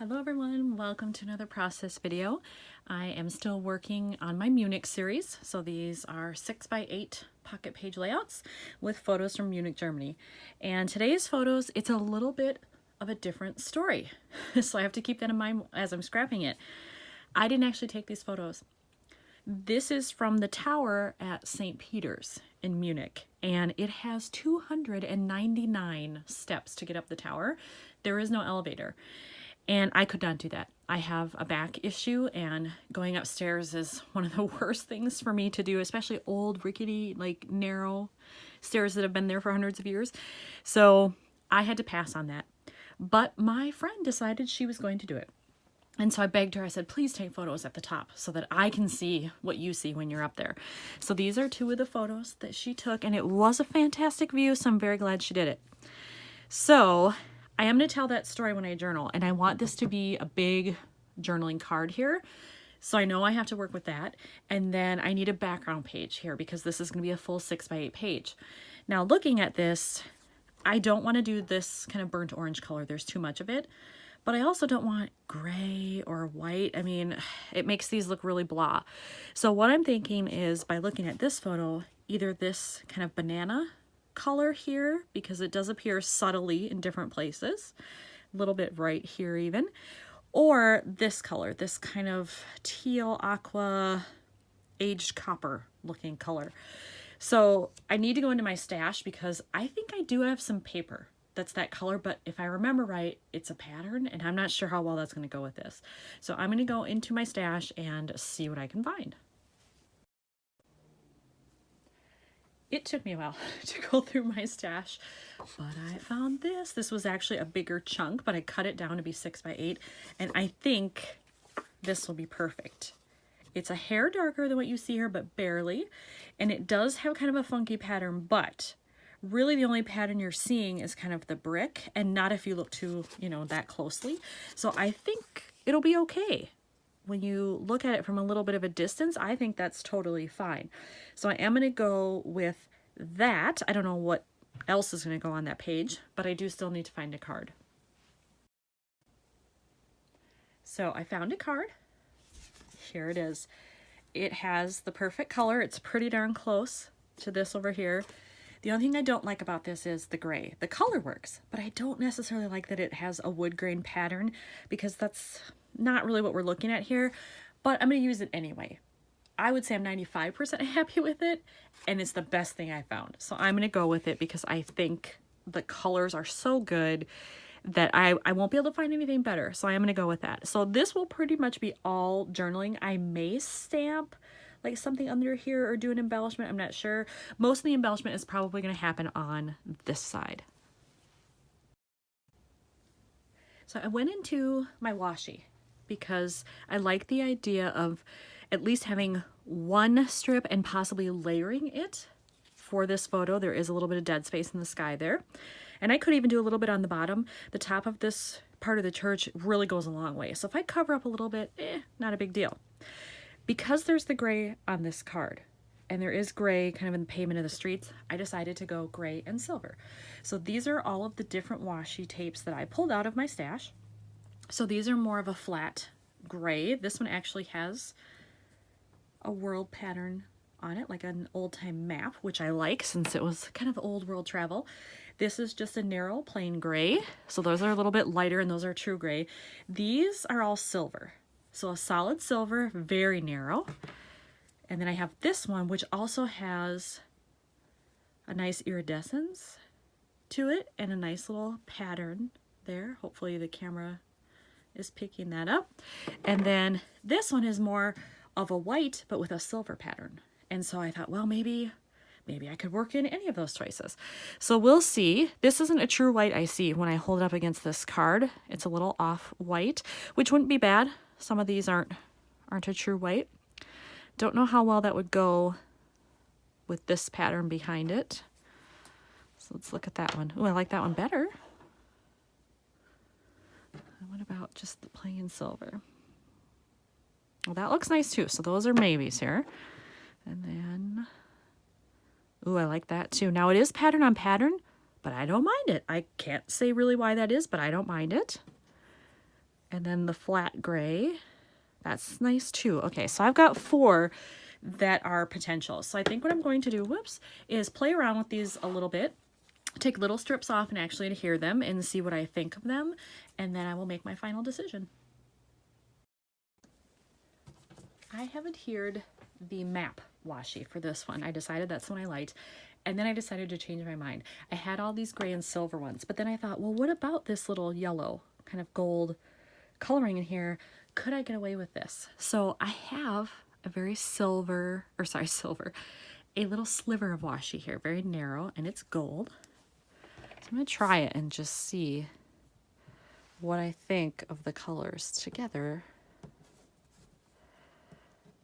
Hello everyone, welcome to another process video. I am still working on my Munich series. So these are 6x8 pocket page layouts with photos from Munich, Germany. And today's photos, it's a little bit of a different story. So I have to keep that in mind as I'm scrapping it. I didn't actually take these photos. This is from the tower at St. Peter's in Munich, and it has 299 steps to get up the tower. There is no elevator. And I could not do that. I have a back issue, and going upstairs is one of the worst things for me to do, especially old, rickety, like narrow stairs that have been there for hundreds of years. So I had to pass on that. But my friend decided she was going to do it. And so I begged her, I said, please take photos at the top so that I can see what you see when you're up there. So these are two of the photos that she took, and it was a fantastic view, so I'm very glad she did it. So I am going to tell that story when I journal, and I want this to be a big journaling card here. So I know I have to work with that. And then I need a background page here because this is going to be a full 6x8 page. Now looking at this, I don't want to do this kind of burnt orange color. There's too much of it. But I also don't want gray or white. I mean, it makes these look really blah. So what I'm thinking is, by looking at this photo, either this kind of banana color here, because it does appear subtly in different places, a little bit right here even, or this color, this kind of teal aqua aged copper looking color. So I need to go into my stash because I think I do have some paper that's that color, but if I remember right, it's a pattern, and I'm not sure how well that's going to go with this. So I'm going to go into my stash and see what I can find. It took me a while to go through my stash, but I found this. This was actually a bigger chunk, but I cut it down to be 6x8, and I think this will be perfect. It's a hair darker than what you see here, but barely, and it does have kind of a funky pattern, but really the only pattern you're seeing is kind of the brick, and not if you look too, that closely. So I think it'll be okay. When you look at it from a little bit of a distance, I think that's totally fine. So I am going to go with that. I don't know what else is going to go on that page, but I do still need to find a card. So I found a card. Here it is. It has the perfect color. It's pretty darn close to this over here. The only thing I don't like about this is the gray. The color works, but I don't necessarily like that it has a wood grain pattern, because that's not really what we're looking at here, but I'm going to use it anyway. I would say I'm 95% happy with it, and it's the best thing I found. So I'm going to go with it because I think the colors are so good that I won't be able to find anything better. So I am going to go with that. So this will pretty much be all journaling. I may stamp like something under here or do an embellishment. I'm not sure. Most of the embellishment is probably going to happen on this side. So I went into my washi because I like the idea of at least having one strip and possibly layering it for this photo. There is a little bit of dead space in the sky there. And I could even do a little bit on the bottom. The top of this part of the church really goes a long way. So if I cover up a little bit, not a big deal. Because there's the gray on this card, and there is gray kind of in the pavement of the streets, I decided to go gray and silver. So these are all of the different washi tapes that I pulled out of my stash. So these are more of a flat gray. This one actually has a world pattern on it, like an old-time map, which I like since it was kind of old world travel. This is just a narrow plain gray. So those are a little bit lighter, and those are true gray. These are all silver. So a solid silver, very narrow. And then I have this one, which also has a nice iridescence to it and a nice little pattern there. Hopefully the camera is picking that up. And then this one is more of a white, but with a silver pattern. And so I thought, well, maybe I could work in any of those choices. So we'll see. This isn't a true white I see when I hold it up against this card. It's a little off white, which wouldn't be bad. Some of these aren't a true white. Don't know how well that would go with this pattern behind it. So let's look at that one. Oh, I like that one better. What about just the plain silver? Well, that looks nice too. So those are maybes here. And then, ooh, I like that too. Now it is pattern on pattern, but I don't mind it. I can't say really why that is, but I don't mind it. And then the flat gray, that's nice too. Okay, so I've got 4 that are potential. So I think what I'm going to do, whoops, is play around with these a little bit, take little strips off and actually adhere them and see what I think of them. And then I will make my final decision. I have adhered the map washi for this one. I decided that's the one I liked. And then I decided to change my mind. I had all these gray and silver ones, but then I thought, well, what about this little yellow kind of gold coloring in here? Could I get away with this? So I have a very silver, a little sliver of washi here, very narrow, and it's gold. So I'm gonna try it and just see what I think of the colors together.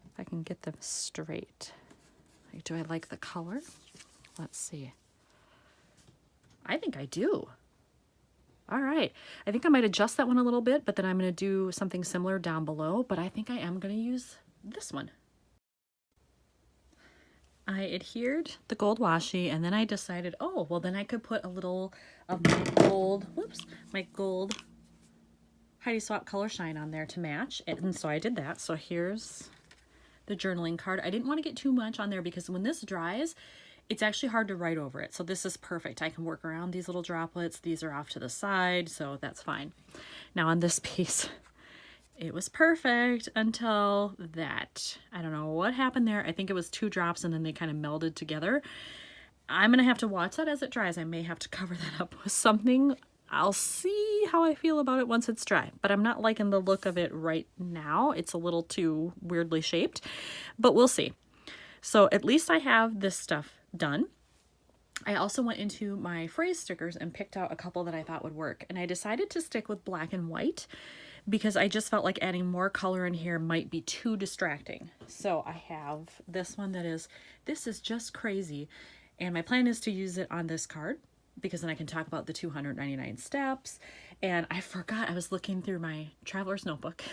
If I can get them straight. Like, do I like the color? Let's see. I think I do. All right. I think I might adjust that one a little bit, but then I'm going to do something similar down below, but I think I am going to use this one. I adhered the gold washi, and then I decided, oh, well, then I could put a little of my gold, my gold Heidi Swapp Color Shine on there to match. And so I did that. So here's the journaling card. I didn't want to get too much on there because when this dries, it's actually hard to write over it. So this is perfect. I can work around these little droplets. These are off to the side, so that's fine. Now on this piece, it was perfect until that. I don't know what happened there. I think it was 2 drops and then they kind of melded together. I'm gonna have to watch that as it dries. I may have to cover that up with something. I'll see how I feel about it once it's dry, but I'm not liking the look of it right now. It's a little too weirdly shaped, but we'll see. So at least I have this stuff done. I also went into my phrase stickers and picked out a couple that I thought would work. And I decided to stick with black and white because I just felt like adding more color in here might be too distracting. So I have this one that is, this is just crazy. And my plan is to use it on this card because then I can talk about the 299 steps. And I forgot, I was looking through my traveler's notebook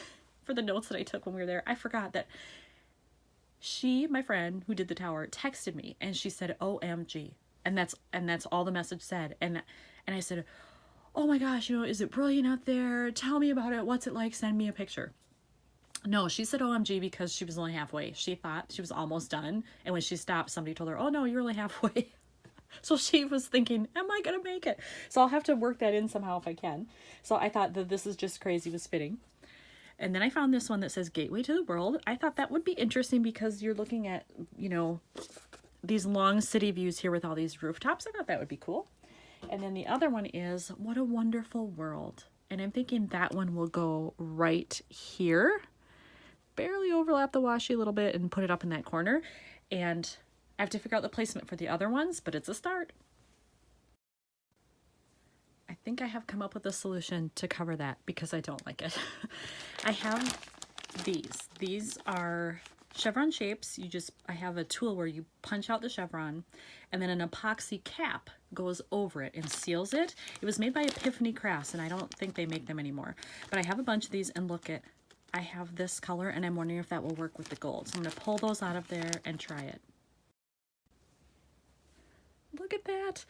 for the notes that I took when we were there. I forgot that my friend who did the tower, texted me and she said, OMG. And that's all the message said. And I said, oh my gosh, is it brilliant out there? Tell me about it. What's it like? Send me a picture. No, she said OMG because she was only halfway. She thought she was almost done. And when she stopped, somebody told her, oh no, you're only halfway. So she was thinking, am I going to make it? So I'll have to work that in somehow if I can. So I thought that this is just crazy was fitting. And then I found this one that says Gateway to the World. I thought that would be interesting because you're looking at, these long city views here with all these rooftops. I thought that would be cool. And then the other one is What a Wonderful World. And I'm thinking that one will go right here. Barely overlap the washi a little bit and put it up in that corner. And I have to figure out the placement for the other ones, but it's a start. I think I have come up with a solution to cover that because I don't like it. I have these. These are chevron shapes. I have a tool where you punch out the chevron and then an epoxy cap goes over it and seals it. It was made by Epiphany Crafts and I don't think they make them anymore. But I have a bunch of these and look I have this color and I'm wondering if that will work with the gold. So I'm going to pull those out of there and try it. Look at that.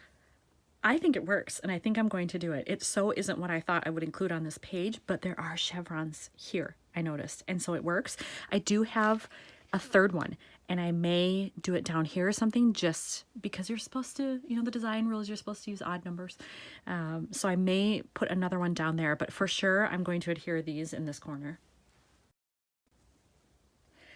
I think it works and I think I'm going to do it. It so isn't what I thought I would include on this page, but there are chevrons here, I noticed. And so it works. I do have a third one and I may do it down here or something just because you're supposed to, the design rules, you're supposed to use odd numbers. So I may put another one down there, but for sure I'm going to adhere these in this corner.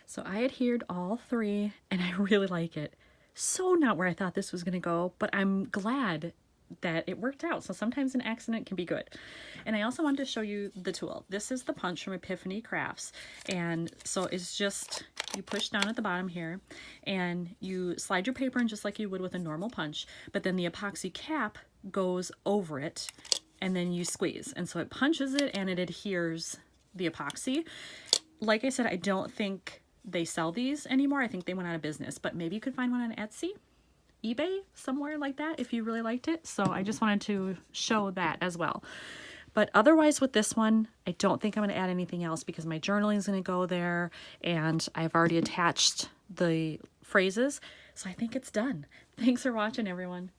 So I adhered all 3 and I really like it. So not where I thought this was going to go, but I'm glad that it worked out. So sometimes an accident can be good. And I also wanted to show you the tool. This is the punch from Epiphany Crafts. And so it's just, you push down at the bottom here and you slide your paper in just like you would with a normal punch, but then the epoxy cap goes over it and then you squeeze. And so it punches it and it adheres the epoxy. Like I said, I don't think they sell these anymore. I think they went out of business, but maybe you could find one on Etsy, eBay, somewhere like that if you really liked it. So I just wanted to show that as well. But otherwise with this one, I don't think I'm going to add anything else because my journaling is going to go there and I've already attached the phrases. So I think it's done. Thanks for watching, everyone.